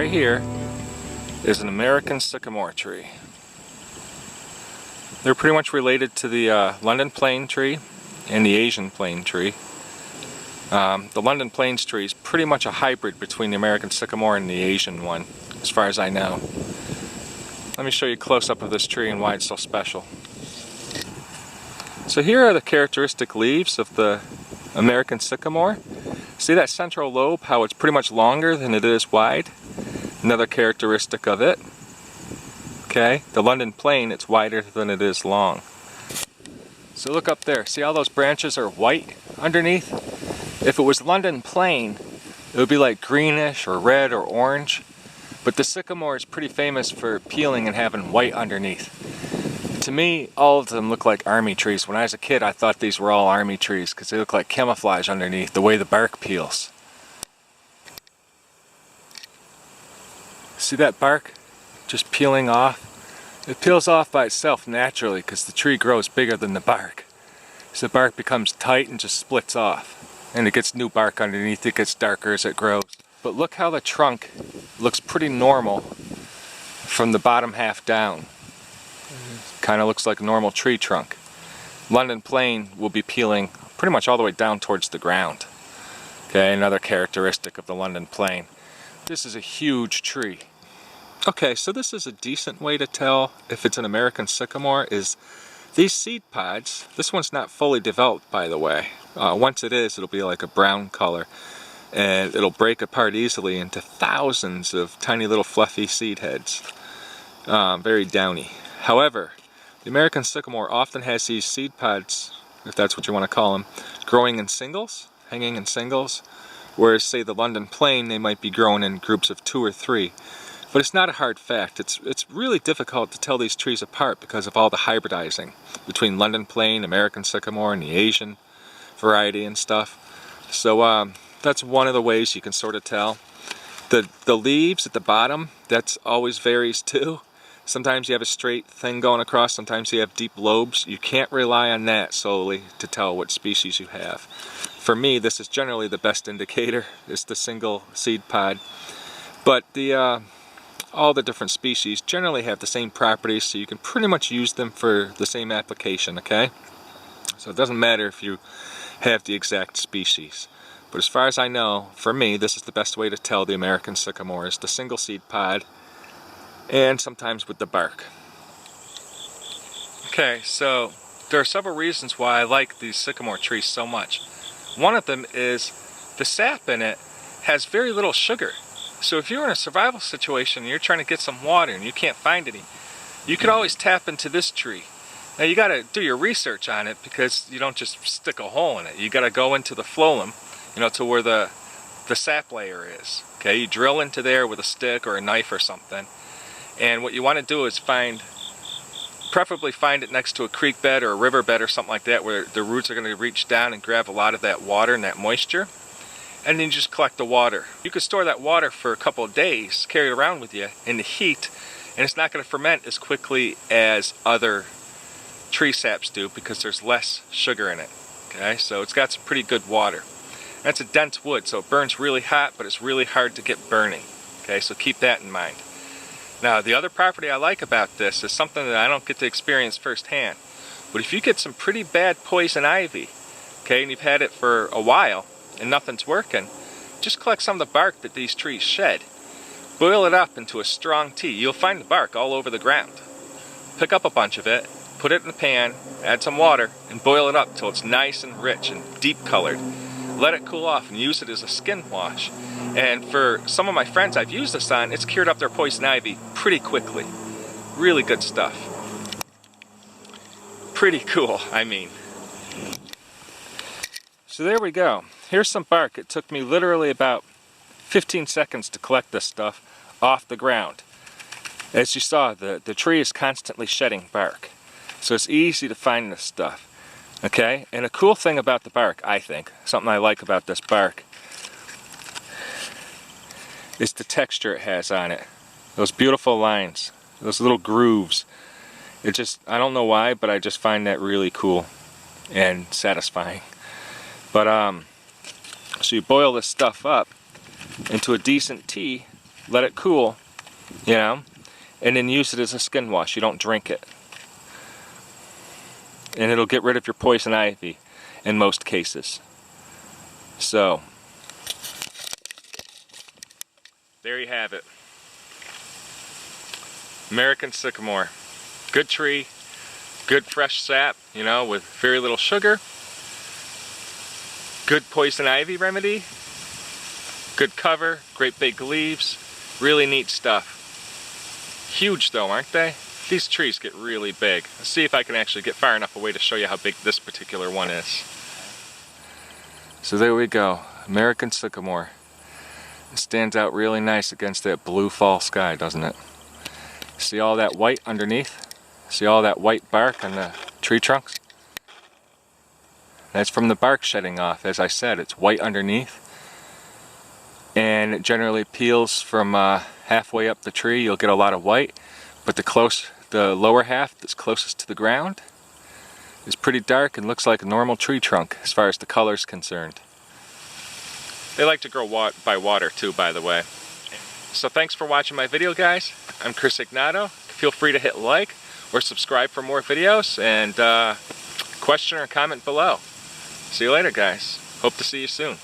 right here is an American sycamore tree. They're pretty much related to the London plane tree and the Asian plane tree. The London plains tree is pretty much a hybrid between the American sycamore and the Asian one, as far as I know. Let me show you a close-up of this tree and why it's so special. So here are the characteristic leaves of the American sycamore. See that central lobe, how it's pretty much longer than it is wide? Another characteristic of it. Okay, the London plane, it's wider than it is long. So look up there, see how those branches are white underneath? If it was London plane, it would be like greenish or red or orange. But the sycamore is pretty famous for peeling and having white underneath. To me, all of them look like army trees. When I was a kid, I thought these were all army trees because they look like camouflage underneath, the way the bark peels. See that bark just peeling off? It peels off by itself naturally because the tree grows bigger than the bark. So the bark becomes tight and just splits off. And it gets new bark underneath, it gets darker as it grows. But look how the trunk looks pretty normal from the bottom half down. Kind of looks like a normal tree trunk. London plane will be peeling pretty much all the way down towards the ground. Okay, another characteristic of the London plane. This is a huge tree. Okay, so this is a decent way to tell if it's an American sycamore is these seed pods. This one's not fully developed, by the way. Once it is, it'll be like a brown color. And it'll break apart easily into thousands of tiny little fluffy seed heads. Very downy. However, the American sycamore often has these seed pods, if that's what you want to call them, growing in singles, hanging in singles. Whereas, say, the London plane, they might be growing in groups of 2 or 3. But it's not a hard fact. It's really difficult to tell these trees apart because of all the hybridizing between London plane, American sycamore, and the Asian variety and stuff. So that's one of the ways you can sort of tell. The leaves at the bottom, that's always varies too. Sometimes you have a straight thing going across, sometimes you have deep lobes. You can't rely on that solely to tell what species you have. For me, this is generally the best indicator, is the single seed pod. But all the different species generally have the same properties, so you can pretty much use them for the same application, okay? So it doesn't matter if you have the exact species. But as far as I know, for me, this is the best way to tell the American sycamore is the single seed pod, and sometimes with the bark. Okay, so there are several reasons why I like these sycamore trees so much. One of them is the sap in it has very little sugar. So if you're in a survival situation and you're trying to get some water and you can't find any, you could always tap into this tree. Now you got to do your research on it because you don't just stick a hole in it. You got to go into the phloem, to where the sap layer is. Okay, you drill into there with a stick or a knife or something. And what you want to do is preferably find it next to a creek bed or a river bed or something like that where the roots are going to reach down and grab a lot of that water and that moisture. And then you just collect the water. You could store that water for a couple of days, carry it around with you in the heat, and it's not going to ferment as quickly as other tree saps do because there's less sugar in it. Okay, so it's got some pretty good water. That's a dense wood, so it burns really hot, but it's really hard to get burning. Okay, so keep that in mind. Now, the other property I like about this is something that I don't get to experience firsthand. But if you get some pretty bad poison ivy, okay, and you've had it for a while, and nothing's working, just collect some of the bark that these trees shed. Boil it up into a strong tea. You'll find the bark all over the ground. Pick up a bunch of it, put it in a pan, add some water, and boil it up till it's nice and rich and deep colored. Let it cool off and use it as a skin wash. And for some of my friends I've used this on, it's cured up their poison ivy pretty quickly. Really good stuff. Pretty cool, I mean. So there we go. Here's some bark. It took me literally about 15 seconds to collect this stuff off the ground. As you saw, the tree is constantly shedding bark. So it's easy to find this stuff. Okay? And a cool thing about the bark, I think, something I like about this bark, is the texture it has on it. Those beautiful lines, those little grooves. It just, I don't know why, but I just find that really cool and satisfying. But so you boil this stuff up into a decent tea let it cool, you know, and then use it as a skin wash. You don't drink it. And it'll get rid of your poison ivy in most cases. So, there you have it. American sycamore. Good tree, good fresh sap, you know, with very little sugar. Good poison ivy remedy. Good cover, great big leaves. Really neat stuff. Huge though, aren't they? These trees get really big. Let's see if I can actually get far enough away to show you how big this particular one is. So there we go, American sycamore. It stands out really nice against that blue fall sky, doesn't it? See all that white underneath? See all that white bark on the tree trunks? That's from the bark shedding off. As I said, it's white underneath. And it generally peels from halfway up the tree. You'll get a lot of white. But the lower half that's closest to the ground is pretty dark and looks like a normal tree trunk as far as the color's concerned. They like to grow by water too, by the way. So thanks for watching my video, guys. I'm Chris Egnoto. Feel free to hit like or subscribe for more videos, and question or comment below. See you later, guys. Hope to see you soon.